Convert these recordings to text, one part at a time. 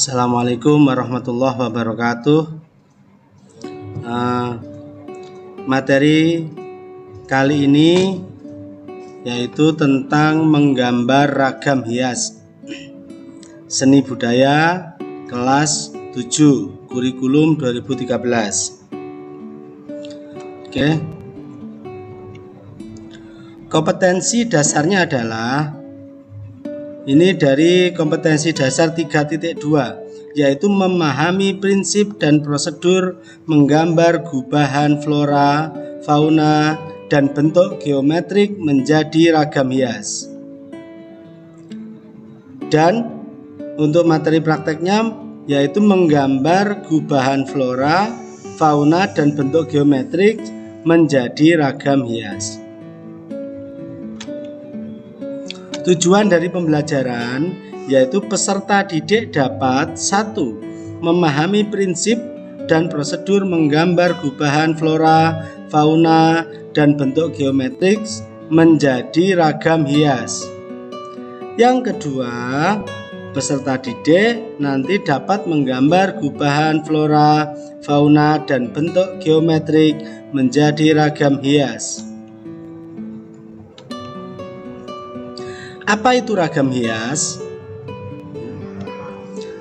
Assalamualaikum warahmatullahi wabarakatuh. Materi kali ini yaitu tentang menggambar ragam hias seni budaya kelas 7 kurikulum 2013. Oke. Kompetensi dasarnya adalah ini dari kompetensi dasar 3.2, yaitu memahami prinsip dan prosedur menggambar gubahan flora, fauna, dan bentuk geometrik menjadi ragam hias. Dan untuk materi prakteknya yaitu menggambar gubahan flora, fauna, dan bentuk geometrik menjadi ragam hias. Tujuan dari pembelajaran yaitu peserta didik dapat 1. Memahami prinsip dan prosedur menggambar gubahan flora, fauna, dan bentuk geometrik menjadi ragam hias. Yang kedua, peserta didik nanti dapat menggambar gubahan flora, fauna, dan bentuk geometrik menjadi ragam hias. Apa itu ragam hias?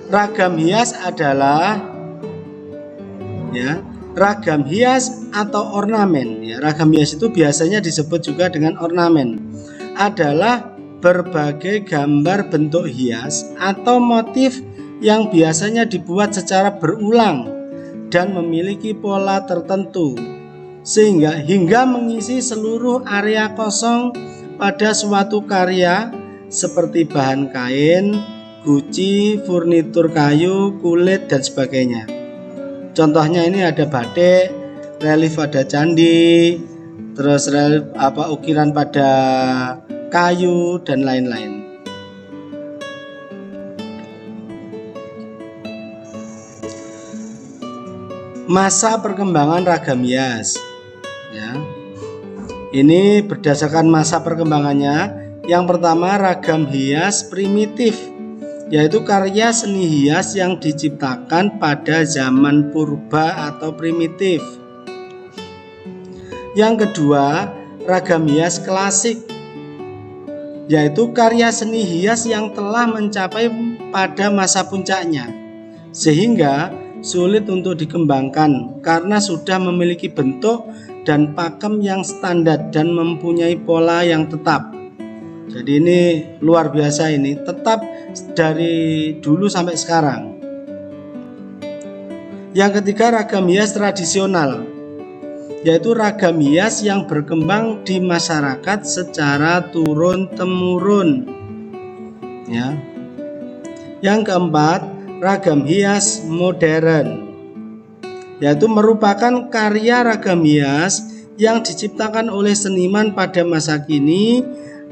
Ragam hias adalah ragam hias atau ornamen. Ragam hias itu biasanya disebut juga dengan ornamen. Adalah berbagai gambar bentuk hias atau motif yang biasanya dibuat secara berulang dan memiliki pola tertentu sehingga hingga mengisi seluruh area kosong pada suatu karya seperti bahan kain, guci, furnitur kayu, kulit, dan sebagainya. Contohnya ini ada batik, relief pada candi, terus relief ukiran pada kayu, dan lain-lain. Masa perkembangan ragam hias. Ini berdasarkan masa perkembangannya. Yang pertama, ragam hias primitif, yaitu karya seni hias yang diciptakan pada zaman purba atau primitif. Yang kedua, ragam hias klasik, yaitu karya seni hias yang telah mencapai pada masa puncaknya sehingga sulit untuk dikembangkan karena sudah memiliki bentuk dan pakem yang standar dan mempunyai pola yang tetap. Jadi ini luar biasa, ini tetap dari dulu sampai sekarang. Yang ketiga, ragam hias tradisional, yaitu ragam hias yang berkembang di masyarakat secara turun-temurun. Yang keempat, ragam hias modern, yaitu merupakan karya ragam hias yang diciptakan oleh seniman pada masa kini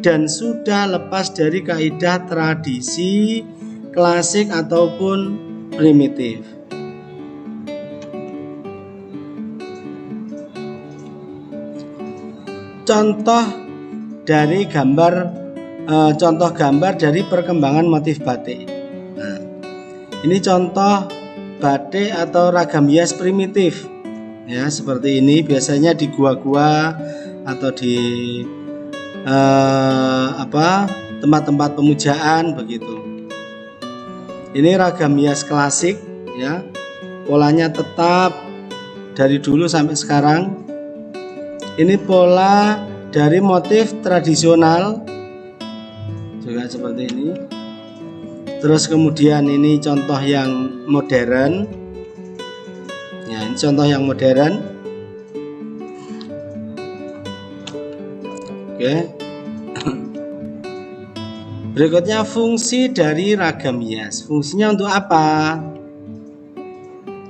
dan sudah lepas dari kaidah tradisi klasik ataupun primitif. Contoh gambar dari perkembangan motif batik. Ini contoh batik atau ragam hias primitif, seperti ini biasanya di gua-gua atau di tempat-tempat pemujaan begitu. Ini ragam hias klasik, polanya tetap dari dulu sampai sekarang. Ini pola dari motif tradisional juga seperti ini. Terus kemudian ini contoh yang modern. Ini contoh yang modern. Oke. Berikutnya fungsi dari ragam hias. Fungsinya untuk apa?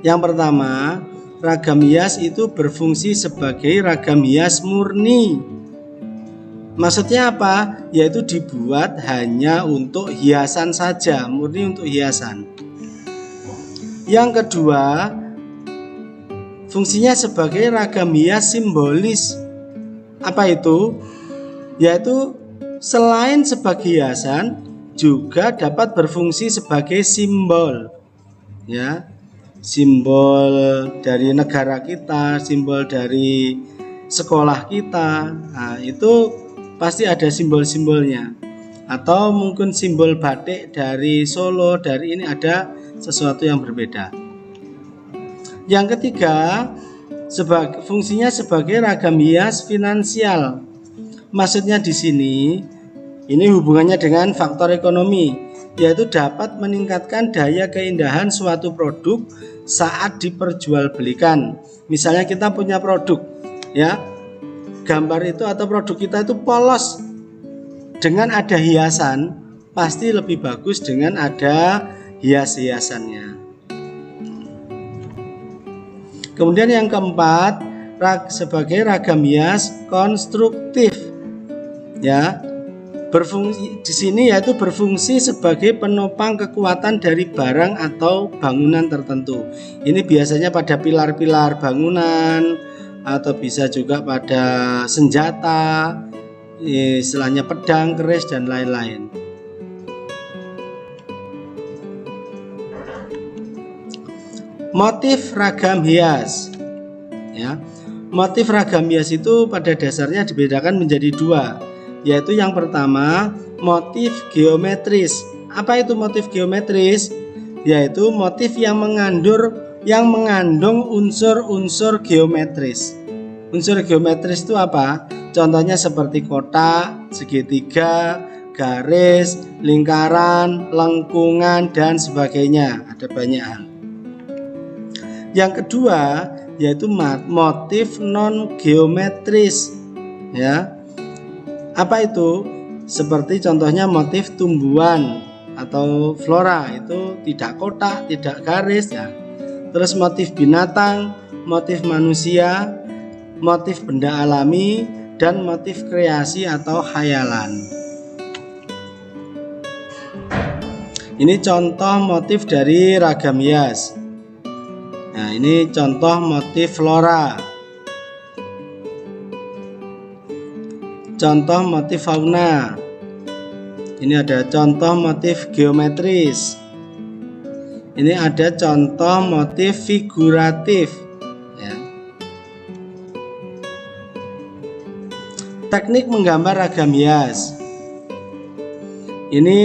Yang pertama, ragam hias itu berfungsi sebagai ragam hias murni. Maksudnya apa? Yaitu dibuat hanya untuk hiasan saja, murni untuk hiasan. Yang kedua, fungsinya sebagai ragam hias simbolis. Apa itu? Yaitu selain sebagai hiasan juga dapat berfungsi sebagai simbol ya, simbol dari negara kita, simbol dari sekolah kita. Nah, itu pasti ada simbol-simbolnya. Atau mungkin simbol batik dari Solo, dari ini ada sesuatu yang berbeda. Yang ketiga, fungsinya sebagai ragam hias finansial. Maksudnya di sini ini hubungannya dengan faktor ekonomi, yaitu dapat meningkatkan daya keindahan suatu produk saat diperjualbelikan. Misalnya kita punya produk, ya, gambar itu atau produk kita itu polos, dengan ada hiasan pasti lebih bagus dengan ada hias-hiasannya. Kemudian yang keempat, sebagai ragam hias konstruktif, ya, berfungsi di sini yaitu berfungsi sebagai penopang kekuatan dari barang atau bangunan tertentu. Ini biasanya pada pilar-pilar bangunan atau bisa juga pada senjata, istilahnya pedang, keris dan lain-lain. Motif ragam hias, ya. Motif ragam hias itu pada dasarnya dibedakan menjadi dua, yaitu yang pertama motif geometris. Apa itu motif geometris? Yaitu motif yang mengandung unsur-unsur geometris. Unsur geometris itu apa? Contohnya seperti kotak, segitiga, garis, lingkaran, lengkungan dan sebagainya. Ada banyak hal. Yang kedua yaitu motif non geometris, ya. Apa itu? Seperti contohnya motif tumbuhan atau flora, itu tidak kotak, tidak garis, ya. Terus motif binatang, motif manusia, motif benda alami, dan motif kreasi atau khayalan. Ini contoh motif dari ragam hias. Nah, ini contoh motif flora, contoh motif fauna. Ini ada contoh motif geometris. Ini ada contoh motif figuratif, ya. Teknik menggambar ragam hias. Ini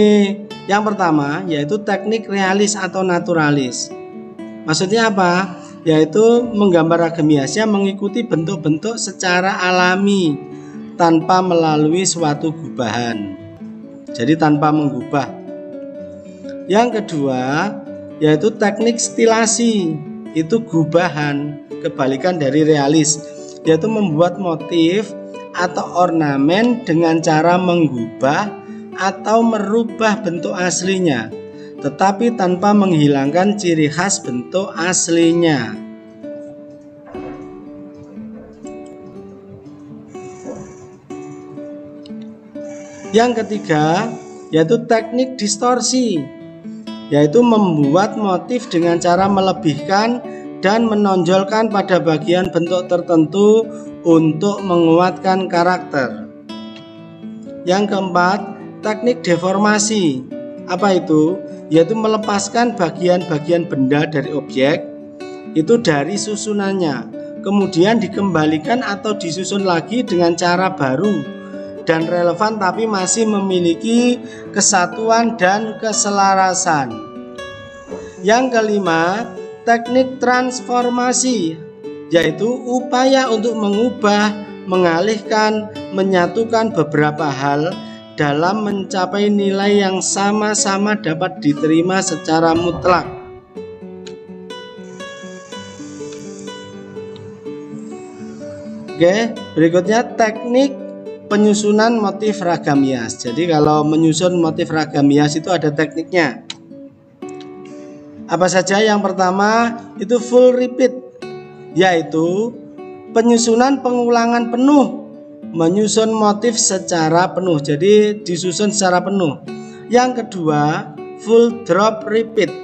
yang pertama yaitu teknik realis atau naturalis. Maksudnya apa? Yaitu menggambar ragam hiasnya mengikuti bentuk-bentuk secara alami tanpa melalui suatu gubahan. Jadi tanpa menggubah. Yang kedua yaitu teknik stilasi, itu gubahan, kebalikan dari realis, yaitu membuat motif atau ornamen dengan cara menggubah atau merubah bentuk aslinya, tetapi tanpa menghilangkan ciri khas bentuk aslinya. Yang ketiga yaitu teknik distorsi, yaitu membuat motif dengan cara melebihkan dan menonjolkan pada bagian bentuk tertentu untuk menguatkan karakter. Yang keempat, teknik deformasi. Apa itu? Yaitu melepaskan bagian-bagian benda dari objek itu dari susunannya, kemudian dikembalikan atau disusun lagi dengan cara baru dan relevan tapi masih memiliki kesatuan dan keselarasan. Yang kelima, teknik transformasi, yaitu upaya untuk mengubah, mengalihkan, menyatukan beberapa hal dalam mencapai nilai yang sama-sama dapat diterima secara mutlak. Oke, berikutnya teknik penyusunan motif ragam hias. Jadi kalau menyusun motif ragam hias itu ada tekniknya. Apa saja? Yang pertama itu full repeat, yaitu penyusunan pengulangan penuh, menyusun motif secara penuh, jadi disusun secara penuh. Yang kedua full drop repeat,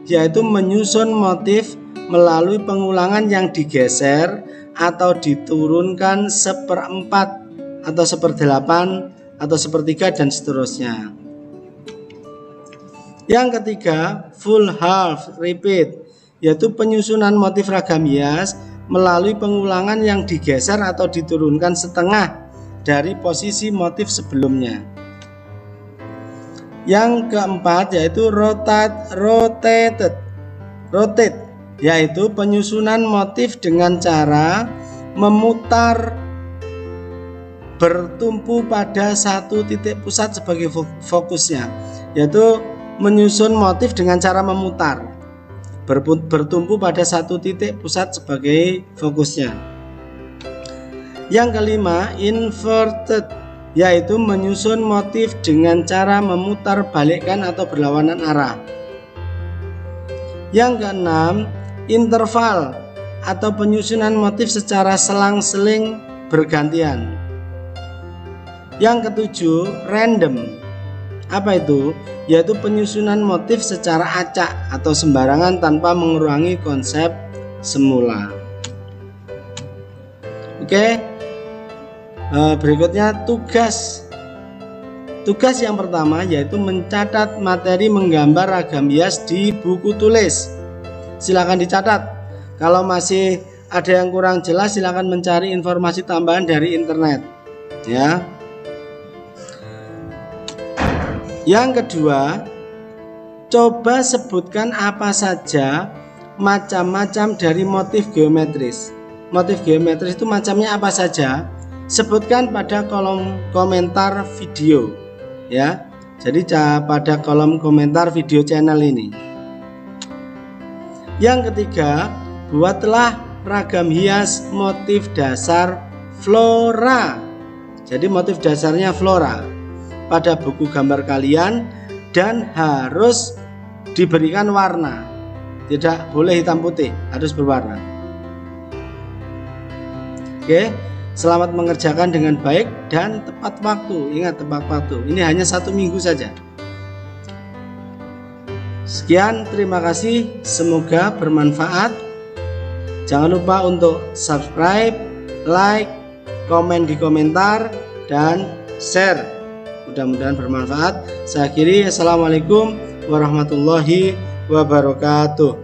yaitu menyusun motif melalui pengulangan yang digeser atau diturunkan seperempat atau seperdelapan atau sepertiga dan seterusnya. Yang ketiga, full half repeat, yaitu penyusunan motif ragam hias melalui pengulangan yang digeser atau diturunkan setengah dari posisi motif sebelumnya. Yang keempat yaitu rotate, yaitu penyusunan motif dengan cara memutar bertumpu pada satu titik pusat sebagai fokusnya, yaitu menyusun motif dengan cara memutar bertumpu pada satu titik pusat sebagai fokusnya. Yang kelima, inverted, yaitu menyusun motif dengan cara memutar balikkan atau berlawanan arah. Yang keenam, interval atau penyusunan motif secara selang-seling bergantian. Yang ketujuh, random. Apa itu? Yaitu penyusunan motif secara acak atau sembarangan tanpa mengurangi konsep semula. Oke. Berikutnya tugas yang pertama yaitu mencatat materi menggambar ragam hias di buku tulis. Silakan dicatat. Kalau masih ada yang kurang jelas, silakan mencari informasi tambahan dari internet, ya. Yang kedua, coba sebutkan apa saja macam-macam dari motif geometris. Motif geometris itu macamnya apa saja? Sebutkan pada kolom komentar video, ya. Jadi pada kolom komentar video channel ini. Yang ketiga, buatlah ragam hias motif dasar flora. Jadi motif dasarnya flora pada buku gambar kalian dan harus diberikan warna. Tidak boleh hitam putih, harus berwarna. Oke. Selamat mengerjakan dengan baik dan tepat waktu. Ingat, tepat waktu. Ini hanya 1 minggu saja. Sekian, terima kasih. Semoga bermanfaat. Jangan lupa untuk subscribe, like, komen di komentar, dan share. Mudah-mudahan bermanfaat. Saya akhiri. Assalamualaikum warahmatullahi wabarakatuh.